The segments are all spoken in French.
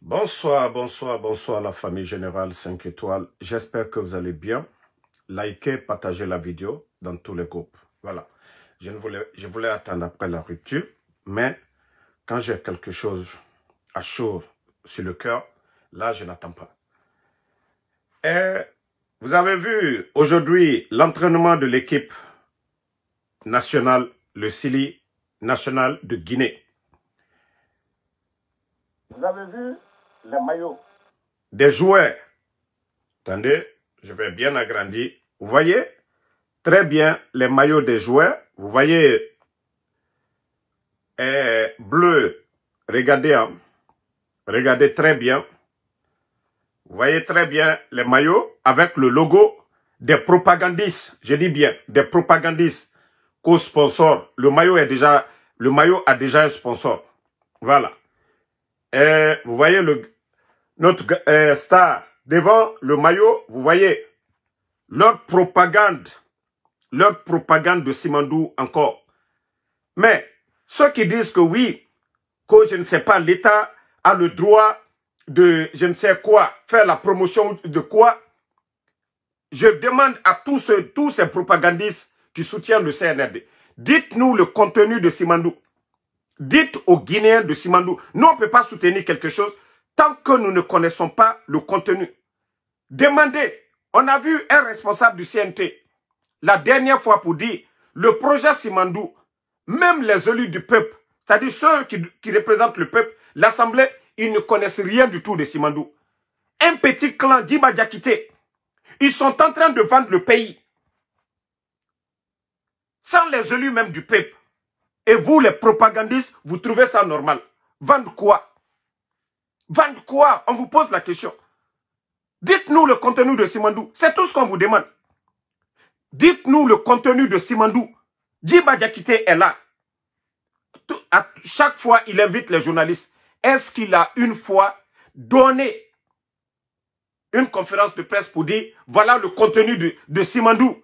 Bonsoir, bonsoir, bonsoir la famille générale 5 étoiles. J'espère que vous allez bien. Likez, partagez la vidéo dans tous les groupes. Voilà. Je voulais attendre après la rupture, mais quand j'ai quelque chose à chaud sur le cœur, là, je n'attends pas. Et vous avez vu aujourd'hui l'entraînement de l'équipe nationale, le Sili national de Guinée. Vous avez vu les maillots des joueurs. Attendez, je vais bien agrandir. Vous voyez très bien les maillots des joueurs. Vous voyez bleu. Regardez, hein. Regardez très bien. Vous voyez très bien les maillots avec le logo des propagandistes. Je dis bien, des propagandistes co-sponsors. Le maillot a déjà un sponsor. Voilà. Et vous voyez notre star devant le maillot. Vous voyez leur propagande de Simandou encore. Mais ceux qui disent que oui, que je ne sais pas, l'État a le droit de, je ne sais quoi, faire la promotion de quoi, je demande à tous ces propagandistes qui soutiennent le CNRD, dites-nous le contenu de Simandou. Dites aux Guinéens de Simandou, nous on ne peut pas soutenir quelque chose tant que nous ne connaissons pas le contenu. Demandez, on a vu un responsable du CNT la dernière fois pour dire, le projet Simandou, même les élus du peuple, c'est-à-dire ceux qui représentent le peuple, l'Assemblée, ils ne connaissent rien du tout de Simandou. Un petit clan d'Iba Diakité, ils sont en train de vendre le pays. Sans les élus même du peuple. Et vous, les propagandistes, vous trouvez ça normal. Vendre quoi? Vendre quoi? On vous pose la question. Dites-nous le contenu de Simandou. C'est tout ce qu'on vous demande. Dites-nous le contenu de Simandou. Djiba Diakité est là. À chaque fois, il invite les journalistes. Est-ce qu'il a une fois donné une conférence de presse pour dire, voilà le contenu de Simandou?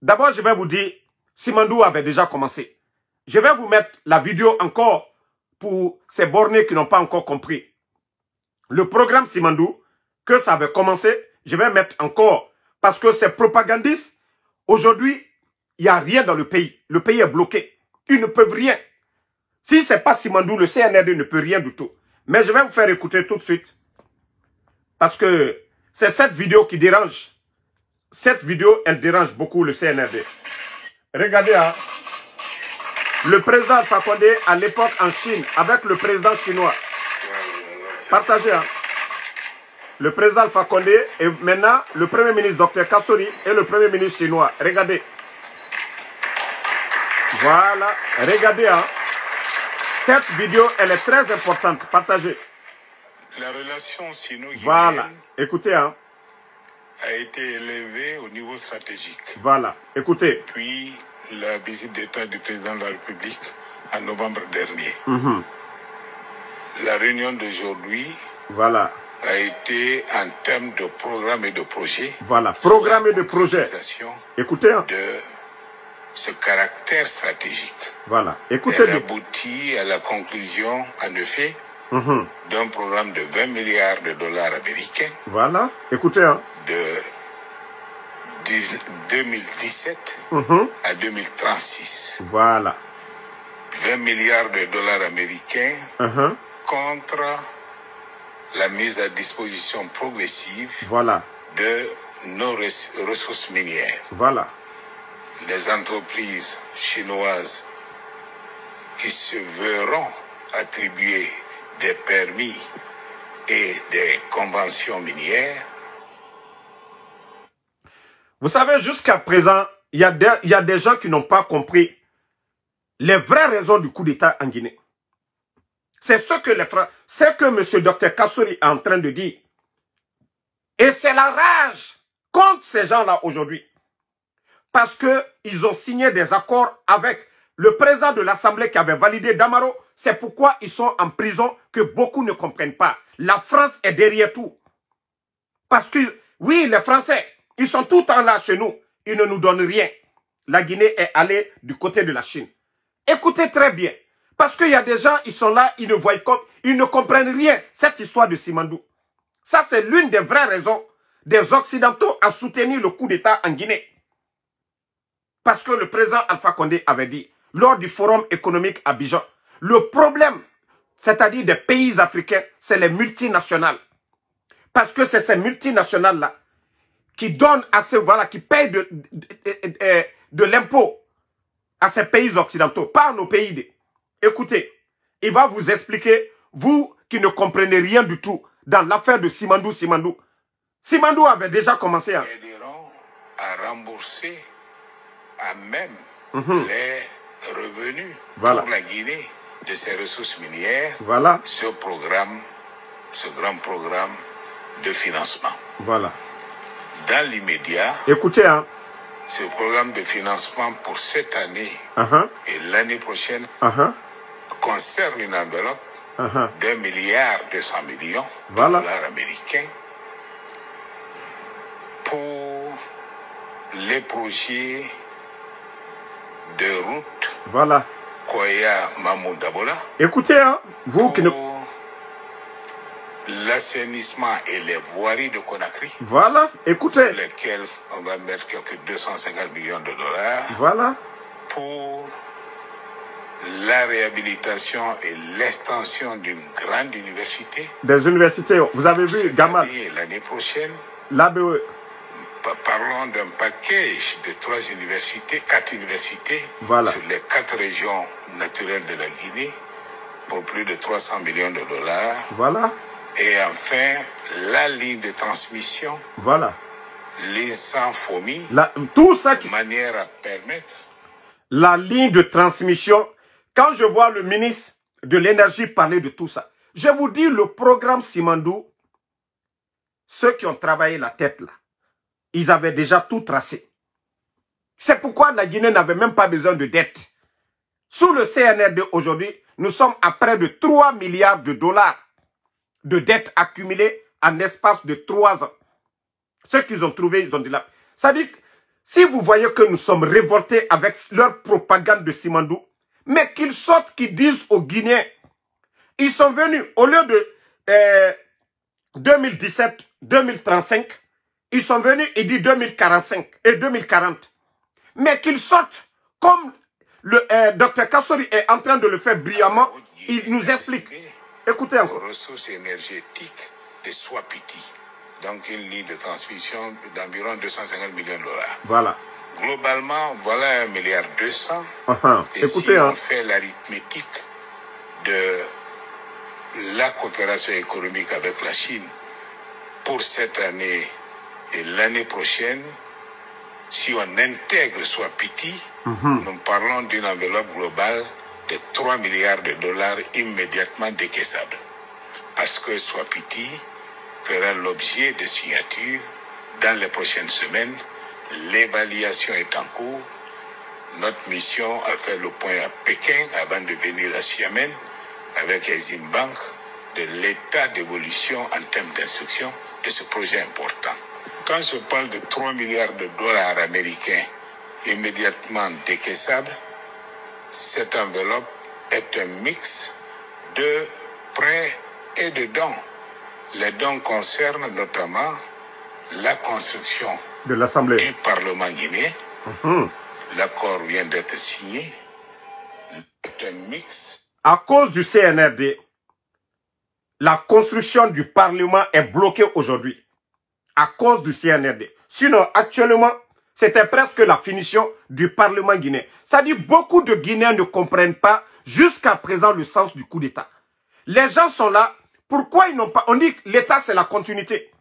D'abord, je vais vous dire, Simandou avait déjà commencé. Je vais vous mettre la vidéo encore pour ces bornés qui n'ont pas encore compris. Le programme Simandou, que ça avait commencé, je vais mettre encore. Parce que ces propagandistes, aujourd'hui, il n'y a rien dans le pays. Le pays est bloqué. Ils ne peuvent rien. Si ce n'est pas Simandou, le CNRD ne peut rien du tout. Mais je vais vous faire écouter tout de suite. Parce que c'est cette vidéo qui dérange. Cette vidéo, elle dérange beaucoup le CNRD. Regardez, hein. Le président Alpha Condé, à l'époque en Chine, avec le président chinois. Partagez, hein. Le président Alpha Condé et maintenant le premier ministre Dr Kassori et le premier ministre chinois. Regardez. Voilà. Regardez, hein. Cette vidéo, elle est très importante. Partagez. La relation sino-guinéenne, voilà. Écoutez, hein, a été élevée au niveau stratégique. Voilà. Écoutez. Puis la visite d'État du président de la République en novembre dernier. La réunion d'aujourd'hui, voilà, a été en termes de programme et de projet. Voilà, programme et de projet. Écoutez, hein, de ce caractère stratégique. Voilà, écoutez. Elle aboutit à la conclusion, en effet, d'un programme de 20 milliards de dollars américains. Voilà, écoutez, hein, de 2017 à 2036. Voilà. 20 milliards de dollars américains contre la mise à disposition progressive, voilà, de nos ressources minières. Voilà. Les entreprises chinoises qui se verront attribuer des permis et des conventions minières. Vous savez, jusqu'à présent, il y a des gens qui n'ont pas compris les vraies raisons du coup d'État en Guinée. C'est ce que M. Dr Kassori est en train de dire. Et c'est la rage contre ces gens-là aujourd'hui. Parce qu'ils ont signé des accords avec le président de l'Assemblée qui avait validé Damaro. C'est pourquoi ils sont en prison que beaucoup ne comprennent pas. La France est derrière tout. Parce que, oui, les Français, ils sont tout le temps là chez nous. Ils ne nous donnent rien. La Guinée est allée du côté de la Chine. Écoutez très bien. Parce qu'il y a des gens, ils sont là, ils ne comprennent rien. Cette histoire de Simandou. Ça, c'est l'une des vraies raisons des Occidentaux à soutenir le coup d'État en Guinée. Parce que le président Alpha Condé avait dit, lors du forum économique à Abidjan, le problème, c'est-à-dire des pays africains, c'est les multinationales. Parce que c'est ces multinationales-là qui donnent à ces, voilà, qui payent de l'impôt à ces pays occidentaux, pas à nos pays. Écoutez, il va vous expliquer, vous qui ne comprenez rien du tout, dans l'affaire de Simandou. Simandou avait déjà commencé à... aideront à rembourser à même les revenus pour la Guinée de ses ressources minières. Voilà. Ce grand programme de financement. Voilà. Dans l'immédiat, écoutez, hein, ce programme de financement pour cette année et l'année prochaine concerne une enveloppe d'1,2 milliard de dollars américains pour les projets de route. Voilà. Koya Mamoudabola. Écoutez, hein, vous qui ne... l'assainissement et les voiries de Conakry. Voilà, écoutez. Sur lesquels on va mettre quelques 250 millions de dollars. Voilà. Pour la réhabilitation et l'extension d'une grande université. Des universités, vous avez vu, Gamal. L'année prochaine. L'ABE. Parlons d'un package de 4 universités voilà. sur les 4 régions naturelles de la Guinée pour plus de 300 millions de dollars. Voilà. Et enfin, la ligne de transmission. Voilà. L'INSAN-FOMI. Tout ça qui... de manière à permettre. La ligne de transmission. Quand je vois le ministre de l'énergie parler de tout ça, je vous dis le programme Simandou, ceux qui ont travaillé la tête là, ils avaient déjà tout tracé. C'est pourquoi la Guinée n'avait même pas besoin de dette. Sous le CNRD aujourd'hui, nous sommes à près de 3 milliards de dollars de dettes accumulées en espace de 3 ans. Ceux qu'ils ont trouvé, ils ont dit là. Ça dit que si vous voyez que nous sommes révoltés avec leur propagande de Simandou, mais qu'ils sortent, qu'ils disent aux Guinéens, ils sont venus, au lieu de 2017, 2035, ils sont venus, ils disent 2045 et 2040. Mais qu'ils sortent, comme le Dr Kassori est en train de le faire brillamment, il nous explique. Écoutez encore. Aux ressources énergétiques de Swapiti. Donc une ligne de transmission d'environ 250 millions de dollars. Voilà. Globalement, voilà 1,2 milliard. Et écoutez, si on fait l'arithmétique de la coopération économique avec la Chine pour cette année et l'année prochaine, si on intègre Swapiti, nous parlons d'une enveloppe globale de 3 milliards de dollars immédiatement décaissables. Parce que Swapiti fera l'objet de signatures dans les prochaines semaines. L'évaluation est en cours. Notre mission a fait le point à Pékin avant de venir à Xiamen avec Exim Bank de l'état d'évolution en termes d'instruction de ce projet important. Quand je parle de 3 milliards de dollars américains immédiatement décaissables, cette enveloppe est un mix de prêts et de dons. Les dons concernent notamment la construction de l'Assemblée du Parlement guinéen. L'accord vient d'être signé. C'est un mix. À cause du CNRD, la construction du Parlement est bloquée aujourd'hui. À cause du CNRD. Sinon, actuellement, c'était presque la finition du Parlement guinéen. C'est-à-dire beaucoup de Guinéens ne comprennent pas jusqu'à présent le sens du coup d'État. Les gens sont là. Pourquoi ils n'ont pas... On dit que l'État, c'est la continuité.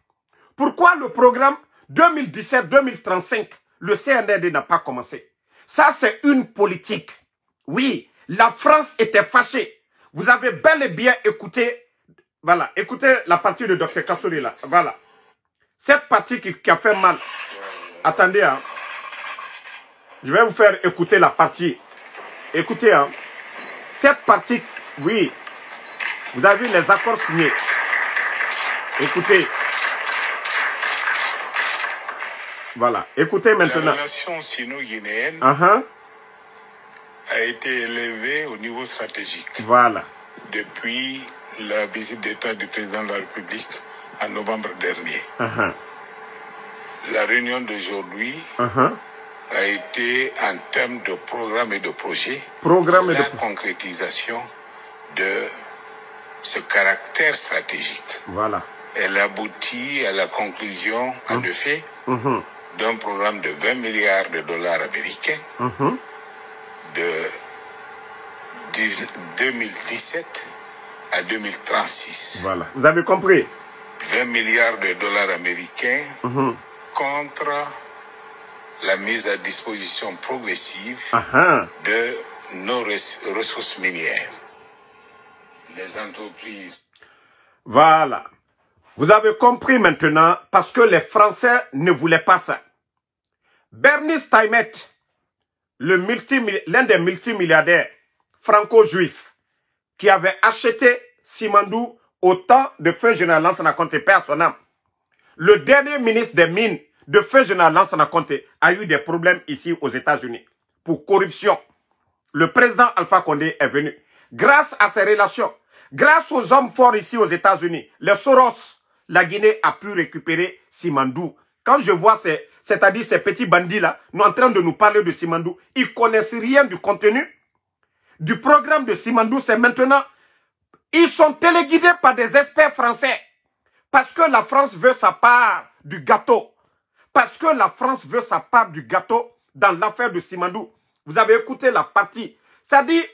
Pourquoi le programme 2017-2035, le CNRD n'a pas commencé? Ça, c'est une politique. Oui, la France était fâchée. Vous avez bel et bien écouté... Voilà, écoutez la partie de Dr Kassori là. Voilà. Cette partie qui a fait mal. Attendez, hein. Je vais vous faire écouter la partie. Écoutez, hein. Cette partie, oui. Vous avez vu les accords signés. Écoutez. Voilà. Écoutez maintenant. La relation sino-guinéenne a été élevé au niveau stratégique. Voilà. Depuis la visite d'État du président de la République en novembre dernier. La réunion d'aujourd'hui a été en termes de programme et de projet, la concrétisation de ce caractère stratégique. Voilà. Elle aboutit à la conclusion, en effet, d'un programme de 20 milliards de dollars américains de 2017 à 2036. Voilà. Vous avez compris? 20 milliards de dollars américains contre la mise à disposition progressive de nos ressources minières. Les entreprises. Voilà. Vous avez compris maintenant parce que les Français ne voulaient pas ça. Bernie Steinmetz, l'un des multimilliardaires franco-juifs qui avait acheté Simandou au temps de feu général Lansana Conté, père son âme. Le dernier ministre des Mines de feu général Lansana Conté a eu des problèmes ici aux États-Unis pour corruption. Le président Alpha Condé est venu. Grâce à ses relations, grâce aux hommes forts ici aux États-Unis, les Soros, la Guinée a pu récupérer Simandou. Quand je vois c'est-à-dire ces petits bandits-là, en train de nous parler de Simandou, ils ne connaissent rien du contenu du programme de Simandou. C'est maintenant, ils sont téléguidés par des experts français. Parce que la France veut sa part du gâteau. Parce que la France veut sa part du gâteau dans l'affaire de Simandou. Vous avez écouté la partie. C'est-à-dire,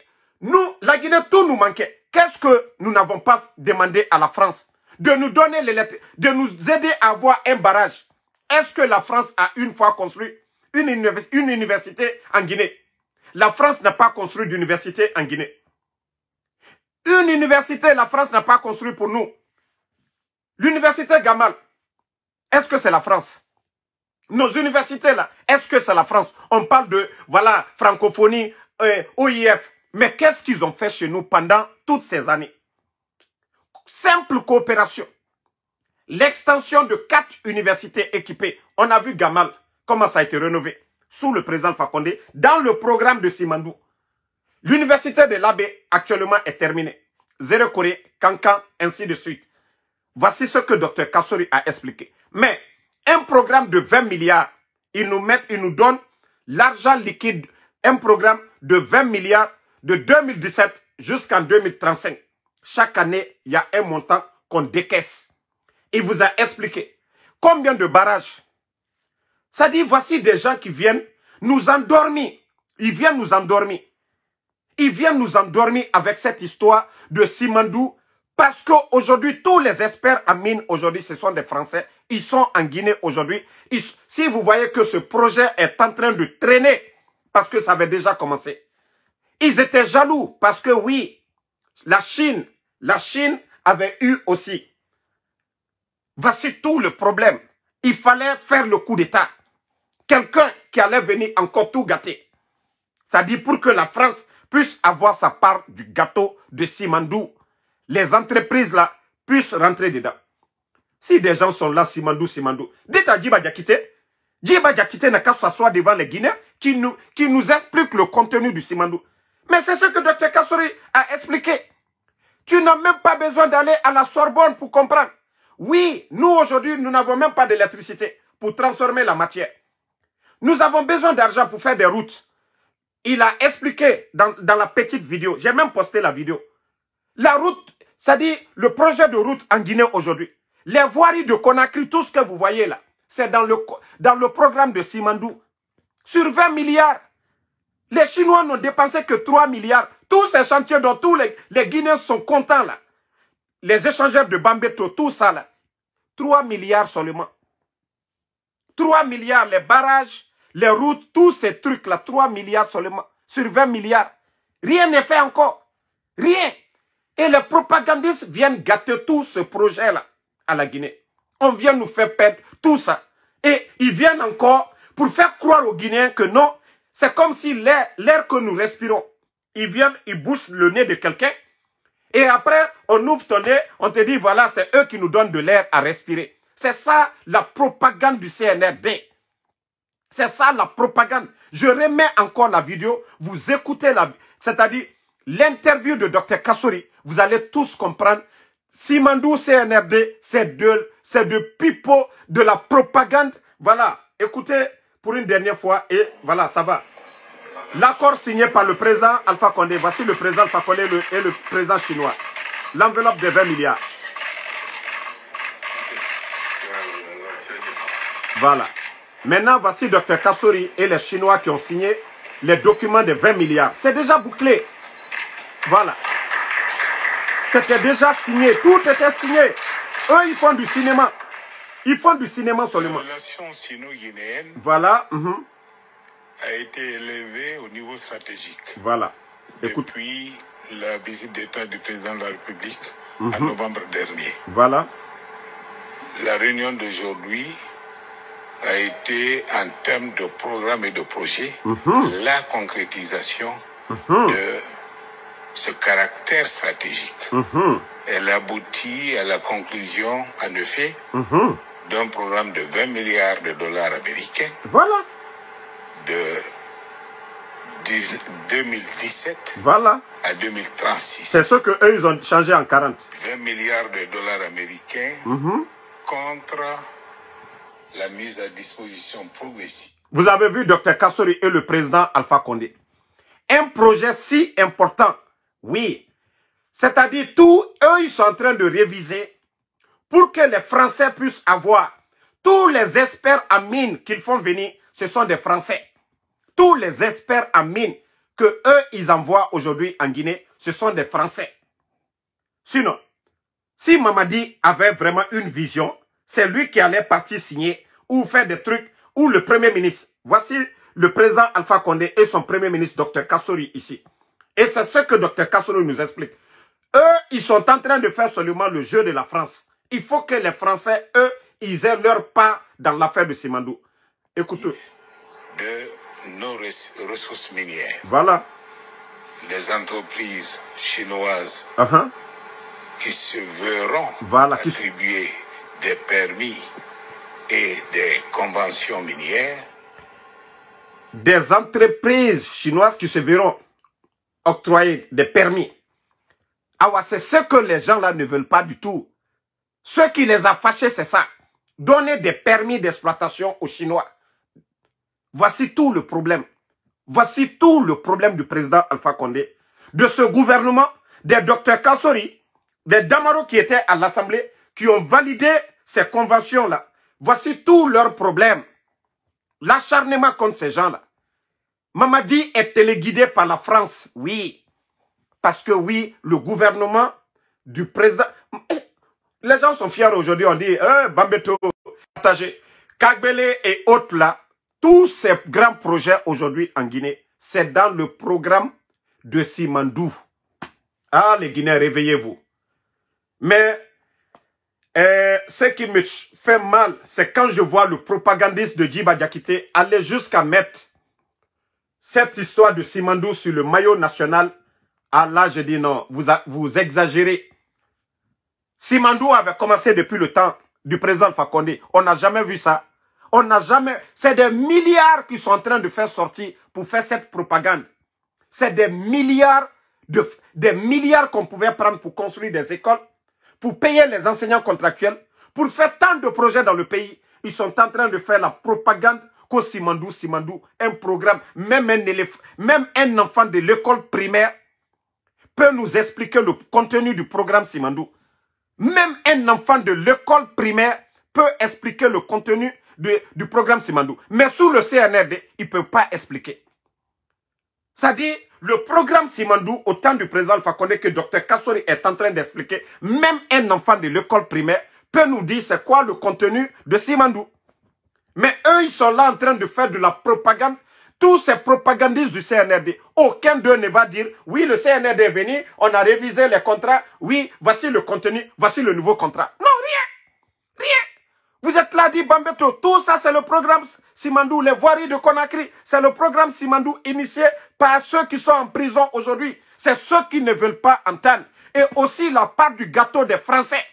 nous, la Guinée, tout nous manquait. Qu'est-ce que nous n'avons pas demandé à la France? De nous donner les lettres, de nous aider à avoir un barrage. Est-ce que la France a une fois construit une université en Guinée? La France n'a pas construit d'université en Guinée. Une université, la France n'a pas construit pour nous. L'université Gamal, est-ce que c'est la France? Nos universités là, est-ce que c'est la France? On parle de, voilà, francophonie, OIF. Mais qu'est-ce qu'ils ont fait chez nous pendant toutes ces années? Simple coopération. L'extension de 4 universités équipées. On a vu Gamal, comment ça a été rénové sous le président Fakonde dans le programme de Simandou. L'université de l'Abbé actuellement est terminée. Zéro Corée, Kankan, ainsi de suite. Voici ce que Dr Kassori a expliqué. Mais un programme de 20 milliards, ils nous donnent l'argent liquide. Un programme de 20 milliards de 2017 jusqu'en 2035. Chaque année, il y a un montant qu'on décaisse. Il vous a expliqué combien de barrages. Ça dit, voici des gens qui viennent nous endormir. Ils viennent nous endormir. Ils viennent nous endormir avec cette histoire de Simandou. Parce qu'aujourd'hui, tous les experts en mine, aujourd'hui, ce sont des Français. Ils sont en Guinée aujourd'hui. Si vous voyez que ce projet est en train de traîner, parce que ça avait déjà commencé. Ils étaient jaloux parce que oui, la Chine avait eu aussi. Voici tout le problème. Il fallait faire le coup d'État. Quelqu'un qui allait venir encore tout gâter. Ça dit pour que la France puisse avoir sa part du gâteau de Simandou. Les entreprises là puissent rentrer dedans. Si des gens sont là, Simandou, dites à Djiba Diakité. Djiba Diakité n'a qu'à s'asseoir devant les Guinéens qui nous expliquent le contenu du Simandou. Mais c'est ce que Dr Kassori a expliqué. Tu n'as même pas besoin d'aller à la Sorbonne pour comprendre. Oui, nous aujourd'hui, nous n'avons même pas d'électricité pour transformer la matière. Nous avons besoin d'argent pour faire des routes. Il a expliqué dans la petite vidéo. J'ai même posté la vidéo. La route, c'est-à-dire le projet de route en Guinée aujourd'hui. Les voiries de Conakry, tout ce que vous voyez là, c'est dans le programme de Simandou. Sur 20 milliards, les Chinois n'ont dépensé que 3 milliards. Tous ces chantiers dont tous les Guinéens sont contents là. Les échangeurs de Bambeto, tout ça là. 3 milliards seulement. 3 milliards, les barrages, les routes, tous ces trucs là, 3 milliards seulement. Sur 20 milliards. Rien n'est fait encore. Rien. Et les propagandistes viennent gâter tout ce projet là à la Guinée. On vient nous faire perdre tout ça. Et ils viennent encore pour faire croire aux Guinéens que non, c'est comme si l'air que nous respirons, ils viennent, ils bouchent le nez de quelqu'un. Et après, on ouvre ton nez, on te dit, voilà, c'est eux qui nous donnent de l'air à respirer. C'est ça, la propagande du CNRD. C'est ça la propagande. Je remets encore la vidéo, vous écoutez c'est-à-dire l'interview de Dr Kassory, vous allez tous comprendre. Simandou CNRD, c'est de pipeau, de la propagande. Voilà, écoutez pour une dernière fois et voilà, ça va. L'accord signé par le président Alpha Condé, voici le président Alpha Condé et le président chinois. L'enveloppe de 20 milliards. Voilà. Maintenant, voici Dr Kassory et les Chinois qui ont signé les documents de 20 milliards. C'est déjà bouclé. Voilà. C'était déjà signé. Tout était signé. Eux, ils font du cinéma. Ils font du cinéma seulement. La relation sino-guinéenne voilà, a été élevée au niveau stratégique. Voilà. Écoute. Depuis la visite d'État du président de la République en novembre dernier. Voilà. La réunion d'aujourd'hui a été, en termes de programme et de projet, la concrétisation de ce caractère stratégique. Elle aboutit à la conclusion, en effet, d'un programme de 20 milliards de dollars américains. Voilà. De 2017 voilà. à 2036. C'est ce qu'eux, ils ont changé en 40. 20 milliards de dollars américains contre la mise à disposition progressive. Vous avez vu Dr Kassory et le président Alpha Condé. Un projet si important, oui. C'est-à-dire, eux, ils sont en train de réviser pour que les Français puissent avoir. Tous les experts en mine qu'ils font venir, ce sont des Français. Tous les experts en mine que eux, ils envoient aujourd'hui en Guinée, ce sont des Français. Sinon, si Mamadi avait vraiment une vision, c'est lui qui allait partir signer ou faire des trucs, ou le Premier ministre. Voici le président Alpha Condé et son Premier ministre, Dr Kassory, ici. Et c'est ce que Dr Kassory nous explique. Eux, ils sont en train de faire seulement le jeu de la France. Il faut que les Français, eux, ils aient leur part dans l'affaire de Simandou. Écoutez. De nos ressources minières. Voilà. Les entreprises chinoises qui se verront attribuer des permis et des conventions minières. Des entreprises chinoises qui se verront octroyer des permis. Ah ouais, c'est ce que les gens là ne veulent pas du tout. Ce qui les a fâchés, c'est ça. Donner des permis d'exploitation aux Chinois. Voici tout le problème. Voici tout le problème du président Alpha Condé, de ce gouvernement, des Dr Kassory, des Damaro qui étaient à l'Assemblée, qui ont validé ces conventions-là. Voici tout leur problème. L'acharnement contre ces gens-là. Mamadi est téléguidé par la France, oui. Parce que oui, le gouvernement du président... Les gens sont fiers aujourd'hui, on dit, Bambeto, partagé. Kagbele et autres là, tous ces grands projets aujourd'hui en Guinée, c'est dans le programme de Simandou. Ah, les Guinéens, réveillez-vous. Mais ce qui me fait mal, c'est quand je vois le propagandiste de Djiba Diakité aller jusqu'à mettre cette histoire de Simandou sur le maillot national. Ah là, je dis non, vous exagérez. Simandou avait commencé depuis le temps du président Alpha Condé. On n'a jamais vu ça. On n'a jamais... C'est des milliards qui sont en train de faire sortir pour faire cette propagande. C'est des milliards qu'on pouvait prendre pour construire des écoles, pour payer les enseignants contractuels, pour faire tant de projets dans le pays. Ils sont en train de faire la propagande qu'au Simandou, un programme, même un enfant de l'école primaire peut nous expliquer le contenu du programme Simandou. Même un enfant de l'école primaire peut expliquer le contenu du programme Simandou. Mais sous le CNRD, il ne peut pas expliquer. C'est-à-dire, le programme Simandou, au temps du président Alpha Condé que Dr Kassory est en train d'expliquer, même un enfant de l'école primaire peut nous dire c'est quoi le contenu de Simandou. Mais eux, ils sont là en train de faire de la propagande. Tous ces propagandistes du CNRD, aucun d'eux ne va dire, oui, le CNRD est venu, on a révisé les contrats, oui, voici le contenu, voici le nouveau contrat. Non, rien, rien. Vous êtes là, dit Bambeto, tout ça c'est le programme Simandou, les voiries de Conakry, c'est le programme Simandou initié par ceux qui sont en prison aujourd'hui. C'est ceux qui ne veulent pas entendre. Et aussi la part du gâteau des Français,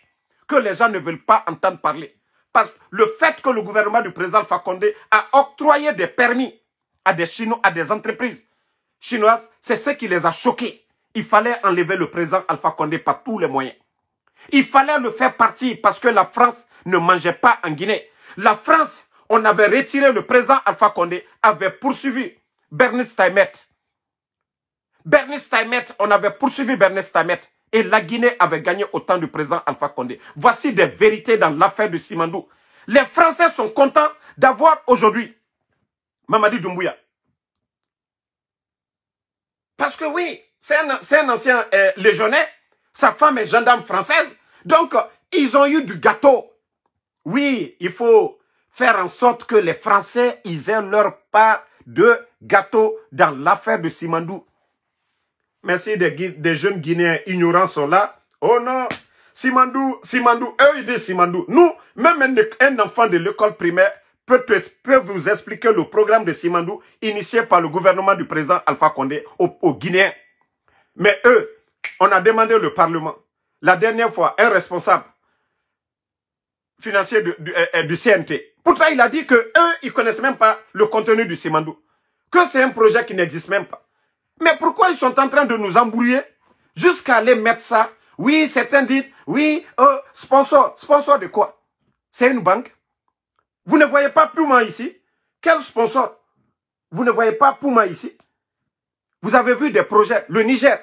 que les gens ne veulent pas entendre parler. Parce que le fait que le gouvernement du président Alpha Condé a octroyé des permis à des Chinois, à des entreprises chinoises, c'est ce qui les a choqués. Il fallait enlever le président Alpha Condé par tous les moyens. Il fallait le faire partir parce que la France ne mangeait pas en Guinée. La France, on avait retiré le président Alpha Condé, avait poursuivi Bernice Taimet. On avait poursuivi Bernice Taimet. Et la Guinée avait gagné autant du président Alpha Condé. Voici des vérités dans l'affaire de Simandou. Les Français sont contents d'avoir aujourd'hui Mamadi Doumbouya. Parce que oui, c'est un ancien légionnaire. Sa femme est gendarme française. Donc, ils ont eu du gâteau. Oui, il faut faire en sorte que les Français ils aient leur part de gâteau dans l'affaire de Simandou. Merci, des jeunes Guinéens ignorants sont là. Oh non, Simandou, eux ils disent Simandou. Nous, même un enfant de l'école primaire peut vous expliquer le programme de Simandou initié par le gouvernement du président Alpha Condé aux Guinéens. Mais eux, on a demandé le Parlement. La dernière fois, un responsable financier du CNT. Pourtant, il a dit que eux, ils connaissent même pas le contenu du Simandou. Que c'est un projet qui n'existe même pas. Mais pourquoi ils sont en train de nous embrouiller jusqu'à aller mettre ça? Oui, certains disent, oui, sponsor. Sponsor de quoi? C'est une banque. Vous ne voyez pas Puma ici? Quel sponsor? Vous ne voyez pas Puma ici? Vous avez vu des projets. Le Niger,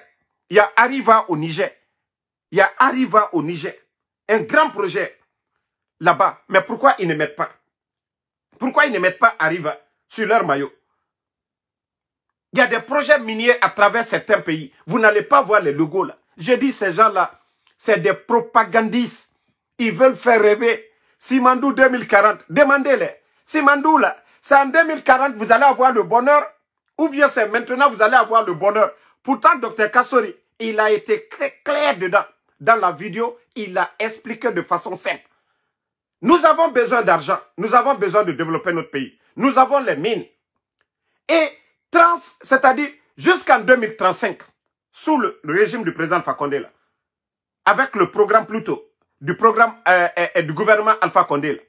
il y a Arriva au Niger. Il y a Arriva au Niger. Un grand projet là-bas. Mais pourquoi ils ne mettent pas? Pourquoi ils ne mettent pas Arriva sur leur maillot? Il y a des projets miniers à travers certains pays. Vous n'allez pas voir les logos là. Je dis ces gens-là, c'est des propagandistes. Ils veulent faire rêver. Simandou 2040, demandez-les. Simandou là, c'est en 2040 vous allez avoir le bonheur. Ou bien c'est maintenant vous allez avoir le bonheur. Pourtant, Dr Kassori, il a été très clair dedans. Dans la vidéo, il a expliqué de façon simple. Nous avons besoin d'argent. Nous avons besoin de développer notre pays. Nous avons les mines. Et c'est-à-dire jusqu'en 2035, sous le régime du président Alpha Condé, là, avec le programme plutôt, du gouvernement Alpha Condé, là,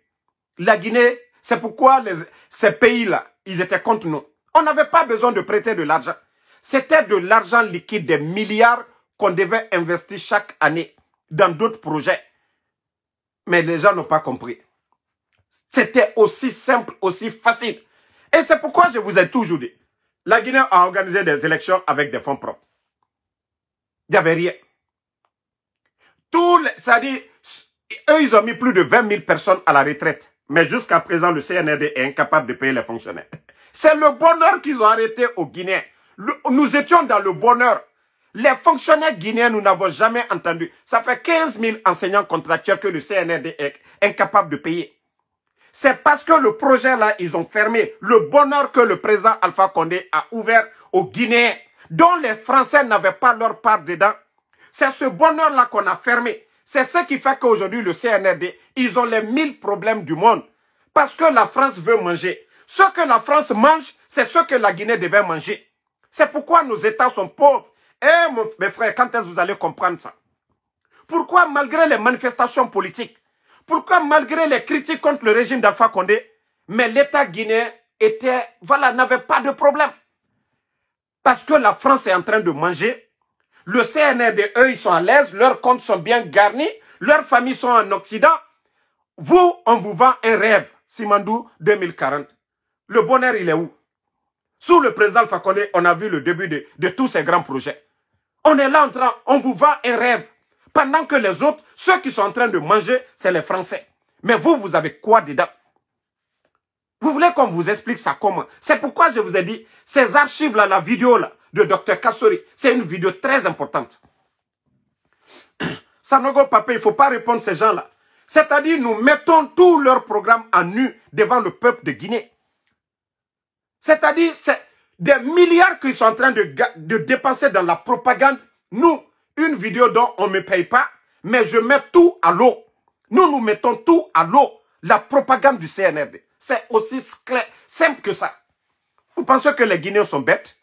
la Guinée, c'est pourquoi ces pays-là, ils étaient contre nous. On n'avait pas besoin de prêter de l'argent. C'était de l'argent liquide, des milliards qu'on devait investir chaque année dans d'autres projets. Mais les gens n'ont pas compris. C'était aussi simple, aussi facile. Et c'est pourquoi je vous ai toujours dit, la Guinée a organisé des élections avec des fonds propres. Il n'y avait rien. C'est-à-dire, eux, ils ont mis plus de 20 000 personnes à la retraite. Mais jusqu'à présent, le CNRD est incapable de payer les fonctionnaires. C'est le bonheur qu'ils ont arrêté aux Guinéens. Nous étions dans le bonheur. Les fonctionnaires guinéens, nous n'avons jamais entendu. Ça fait 15 000 enseignants contractuels que le CNRD est incapable de payer. C'est parce que le projet là, ils ont fermé le bonheur que le président Alpha Condé a ouvert aux Guinéens, dont les Français n'avaient pas leur part dedans. C'est ce bonheur là qu'on a fermé. C'est ce qui fait qu'aujourd'hui, le CNRD, ils ont les 1000 problèmes du monde. Parce que la France veut manger. Ce que la France mange, c'est ce que la Guinée devait manger. C'est pourquoi nos États sont pauvres. Eh, mes frères, quand est-ce que vous allez comprendre ça? Pourquoi, malgré les manifestations politiques, pourquoi, malgré les critiques contre le régime d'Alpha Condé, mais l'État guinéen n'avait pas de problème? Parce que la France est en train de manger. Le CNRD, eux, ils sont à l'aise. Leurs comptes sont bien garnis. Leurs familles sont en Occident. Vous, on vous vend un rêve. Simandou 2040. Le bonheur, il est où? Sous le président Alpha Condé, on a vu le début de tous ces grands projets. On est là en train, on vous vend un rêve. Pendant que les autres, ceux qui sont en train de manger, c'est les Français. Mais vous, vous avez quoi dedans? Vous voulez qu'on vous explique ça comment? C'est pourquoi je vous ai dit, ces archives-là, la vidéo-là, de Dr Kassori, c'est une vidéo très importante. Sanogo Papé, il ne faut pas répondre à ces gens-là. C'est-à-dire, nous mettons tout leur programme en nu devant le peuple de Guinée. C'est-à-dire, c'est des milliards qu'ils sont en train de dépenser dans la propagande. Nous, une vidéo dont on ne me paye pas, mais je mets tout à l'eau. Nous mettons tout à l'eau. La propagande du CNRD. C'est aussi simple que ça. Vous pensez que les Guinéens sont bêtes?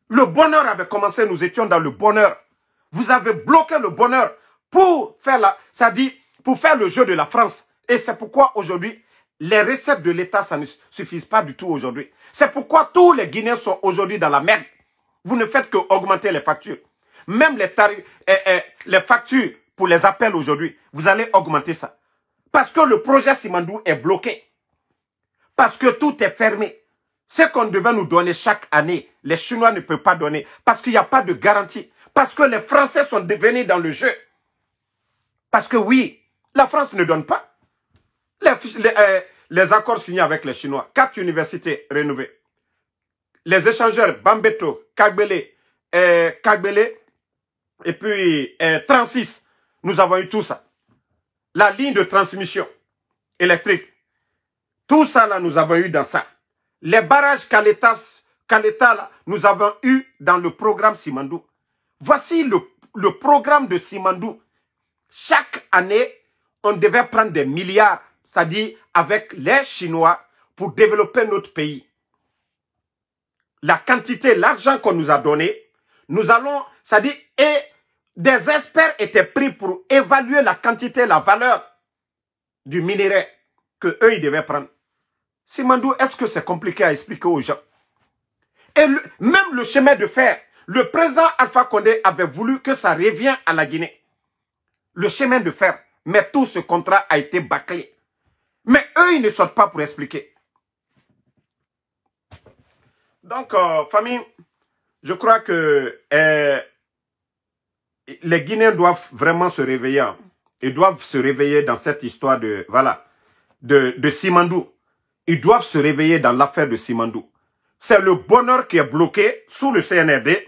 Le bonheur avait commencé, nous étions dans le bonheur. Vous avez bloqué le bonheur pour faire pour faire le jeu de la France. Et c'est pourquoi aujourd'hui, les recettes de l'État, ça ne suffit pas du tout aujourd'hui. C'est pourquoi tous les Guinéens sont aujourd'hui dans la merde. Vous ne faites qu'augmenter les factures. Même les tarifs, les factures pour les appels aujourd'hui, vous allez augmenter ça. Parce que le projet Simandou est bloqué. Parce que tout est fermé. Ce qu'on devait nous donner chaque année, les Chinois ne peuvent pas donner. Parce qu'il n'y a pas de garantie. Parce que les Français sont devenus dans le jeu. Parce que oui, la France ne donne pas. Les accords signés avec les Chinois, 4 universités rénovées. Les échangeurs Bambeto, Kagbele, et puis 36, nous avons eu tout ça. La ligne de transmission électrique, tout ça là, nous avons eu dans ça. Les barrages Kaleta là, nous avons eu dans le programme Simandou. Voici le programme de Simandou. Chaque année, on devait prendre des milliards, c'est-à-dire avec les Chinois, pour développer notre pays. La quantité, l'argent qu'on nous a donné, nous allons, c'est-à-dire, et des experts étaient pris pour évaluer la quantité, la valeur du minerai que eux ils devaient prendre. Simandou, est-ce que c'est compliqué à expliquer aux gens? Et même le chemin de fer, le président Alpha Condé avait voulu que ça revienne à la Guinée. Le chemin de fer, mais tout ce contrat a été bâclé. Mais eux, ils ne sortent pas pour expliquer. Donc, famille, je crois que les Guinéens doivent vraiment se réveiller. Ils doivent se réveiller dans cette histoire de, voilà, de Simandou. Ils doivent se réveiller dans l'affaire de Simandou. C'est le bonheur qui est bloqué sous le CNRD,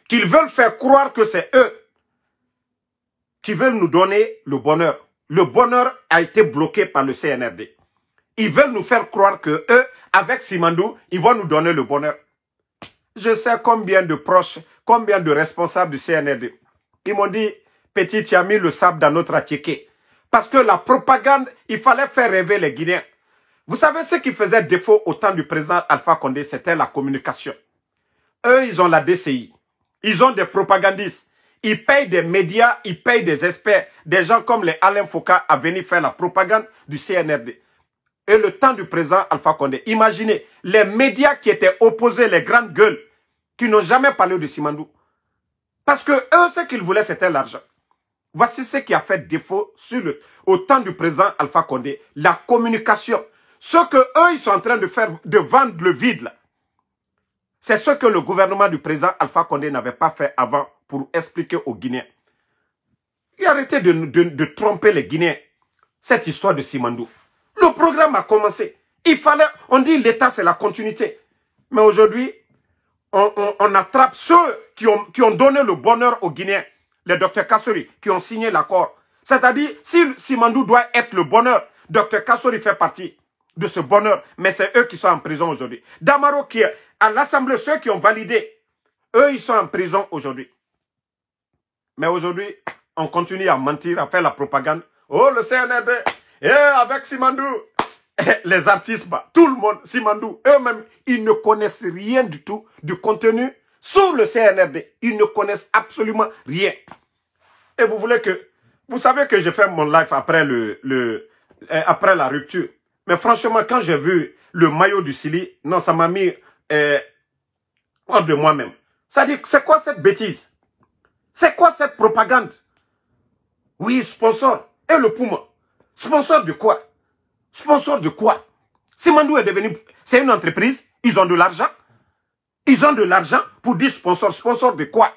qu'ils veulent faire croire que c'est eux qui veulent nous donner le bonheur. Le bonheur a été bloqué par le CNRD. Ils veulent nous faire croire que eux, avec Simandou, ils vont nous donner le bonheur. Je sais combien de proches, combien de responsables du CNRD. Ils m'ont dit, petit, tu as mis le sable dans notre attiqué. Parce que la propagande, il fallait faire rêver les Guinéens. Vous savez ce qui faisait défaut au temps du président Alpha Condé, c'était la communication. Eux, ils ont la DCI. Ils ont des propagandistes. Ils payent des médias, ils payent des experts, des gens comme les Alain Foucault à venir faire la propagande du CNRD. Et le temps du président Alpha Condé, imaginez, les médias qui étaient opposés, les grandes gueules, qui n'ont jamais parlé de Simandou. Parce que eux, ce qu'ils voulaient, c'était l'argent. Voici ce qui a fait défaut au temps du président Alpha Condé, la communication. Ce que eux, ils sont en train de faire, de vendre le vide, là. C'est ce que le gouvernement du président Alpha Condé n'avait pas fait avant pour expliquer aux Guinéens. Et arrêtez de tromper les Guinéens. Cette histoire de Simandou. Le programme a commencé. Il fallait, on dit l'État c'est la continuité. Mais aujourd'hui, on attrape ceux qui ont donné le bonheur aux Guinéens. Les Dr Kassori qui ont signé l'accord. C'est-à-dire, si Simandou doit être le bonheur, Dr Kassori fait partie de ce bonheur. Mais c'est eux qui sont en prison aujourd'hui. Damaro qui est à l'Assemblée, ceux qui ont validé, eux ils sont en prison aujourd'hui. Mais aujourd'hui, on continue à mentir, à faire la propagande. Oh, le CNRD, avec Simandou, les artistes, tout le monde, Simandou, eux-mêmes, ils ne connaissent rien du tout du contenu sur le CNRD. Ils ne connaissent absolument rien. Et vous voulez que... Vous savez que j'ai fait mon live après, après la rupture. Mais franchement, quand j'ai vu le maillot du Sili, non, ça m'a mis hors de moi-même. Ça dit, c'est quoi cette bêtise? C'est quoi cette propagande? Oui, sponsor. Et le Puma. Sponsor de quoi? Sponsor de quoi? Simandou est devenu... C'est une entreprise. Ils ont de l'argent. Ils ont de l'argent pour dire sponsor. Sponsor de quoi?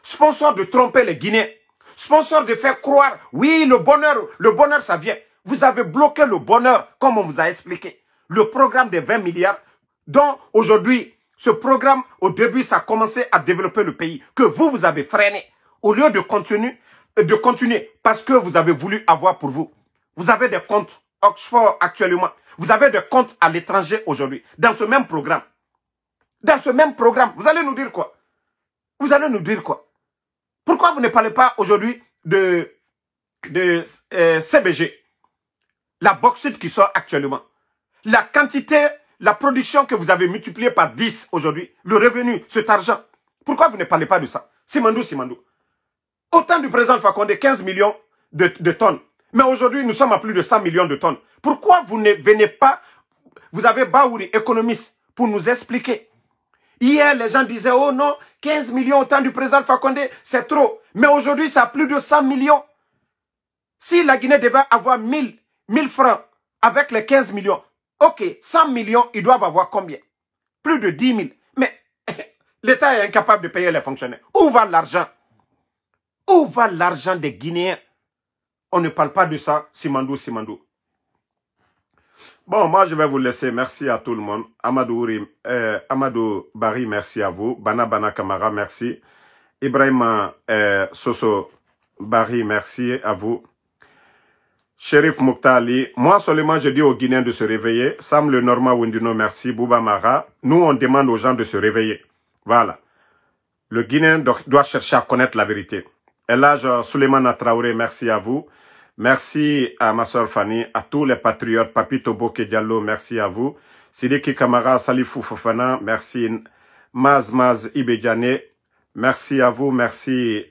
Sponsor de tromper les Guinéens. Sponsor de faire croire, oui, le bonheur, ça vient. Vous avez bloqué le bonheur, comme on vous a expliqué. Le programme des 20 milliards, dont aujourd'hui, ce programme, au début, ça a commencé à développer le pays, que vous avez freiné. Au lieu de continuer, parce que vous avez voulu avoir pour vous. Vous avez des comptes Oxford actuellement. Vous avez des comptes à l'étranger aujourd'hui, dans ce même programme. Dans ce même programme, vous allez nous dire quoi? Vous allez nous dire quoi? Pourquoi vous ne parlez pas aujourd'hui de CBG? La bauxite qui sort actuellement. La quantité, la production que vous avez multipliée par 10 aujourd'hui. Le revenu, cet argent. Pourquoi vous ne parlez pas de ça? Simandou. Au temps du président Fakonde, 15 millions de tonnes. Mais aujourd'hui, nous sommes à plus de 100 millions de tonnes. Pourquoi vous ne venez pas, vous avez Baouri, économiste, pour nous expliquer? Hier, les gens disaient, oh non, 15 millions au temps du président Fakonde, c'est trop. Mais aujourd'hui, c'est à plus de 100 millions. Si la Guinée devait avoir 1000 francs avec les 15 millions, ok, 100 millions, ils doivent avoir combien? Plus de 10 000. Mais l'État est incapable de payer les fonctionnaires. Où va l'argent? Où va l'argent des Guinéens? On ne parle pas de ça, Simandou. Bon, moi, je vais vous laisser. Merci à tout le monde. Amadou Bari, merci à vous. Bana Kamara, merci. Ibrahima Soso Bari, merci à vous. Shérif Mouktali, moi seulement je dis aux Guinéens de se réveiller. Sam le Normand Windino, merci. Bouba Mara, nous on demande aux gens de se réveiller. Voilà. Le Guinéen doit chercher à connaître la vérité. Elhaj Souleymane Traoré, merci à vous. Merci à ma soeur Fanny, à tous les patriotes. Papito Boke Diallo, merci à vous. Sidiki Kamara, Salifou Fofana, merci. Maz Ibedjane, merci à vous, merci.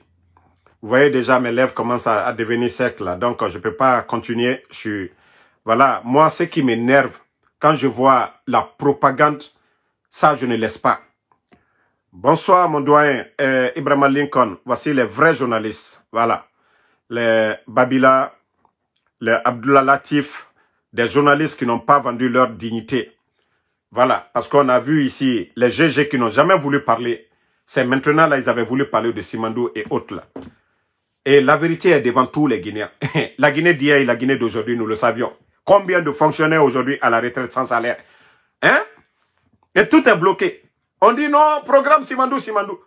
Vous voyez déjà mes lèvres commencent à devenir secs là, donc je ne peux pas continuer. Voilà, moi ce qui m'énerve, quand je vois la propagande, ça je ne laisse pas. Bonsoir mon doyen, Ibrahim Lincoln, voici les vrais journalistes. Voilà, les Babila, les Abdullah Latif, des journalistes qui n'ont pas vendu leur dignité. Voilà, parce qu'on a vu ici les GG qui n'ont jamais voulu parler. C'est maintenant là, ils avaient voulu parler de Simandou et autres là. Et la vérité est devant tous les Guinéens. La Guinée d'hier et la Guinée d'aujourd'hui, nous le savions. Combien de fonctionnaires aujourd'hui à la retraite sans salaire? Hein? Et tout est bloqué. On dit non, programme Simandou.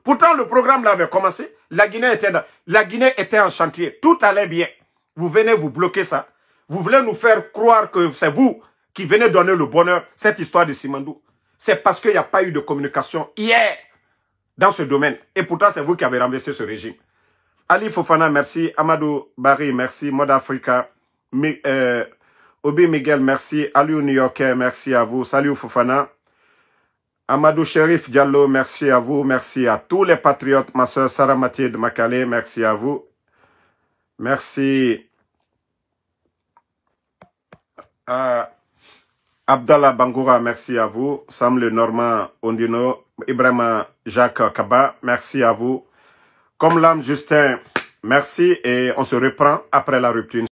Pourtant, le programme là avait commencé. La Guinée était en chantier. Tout allait bien. Vous venez vous bloquer ça. Vous voulez nous faire croire que c'est vous qui venez donner le bonheur, cette histoire de Simandou. C'est parce qu'il n'y a pas eu de communication hier dans ce domaine. Et pourtant, c'est vous qui avez renversé ce régime. Ali Fofana, merci. Amadou Bari, merci. Mode Africa. Obi Miguel, merci. Aliou New Yorkais, merci à vous. Salut Fofana. Amadou Sherif Diallo, merci à vous. Merci à tous les patriotes. Ma soeur Sarah Mathilde Makale, merci à vous. Merci. Abdallah Bangoura, merci à vous. Sam le Normand Ondino. Ibrahima Jacques Kaba, merci à vous. Comme l'âme Justin, merci et on se reprend après la rupture.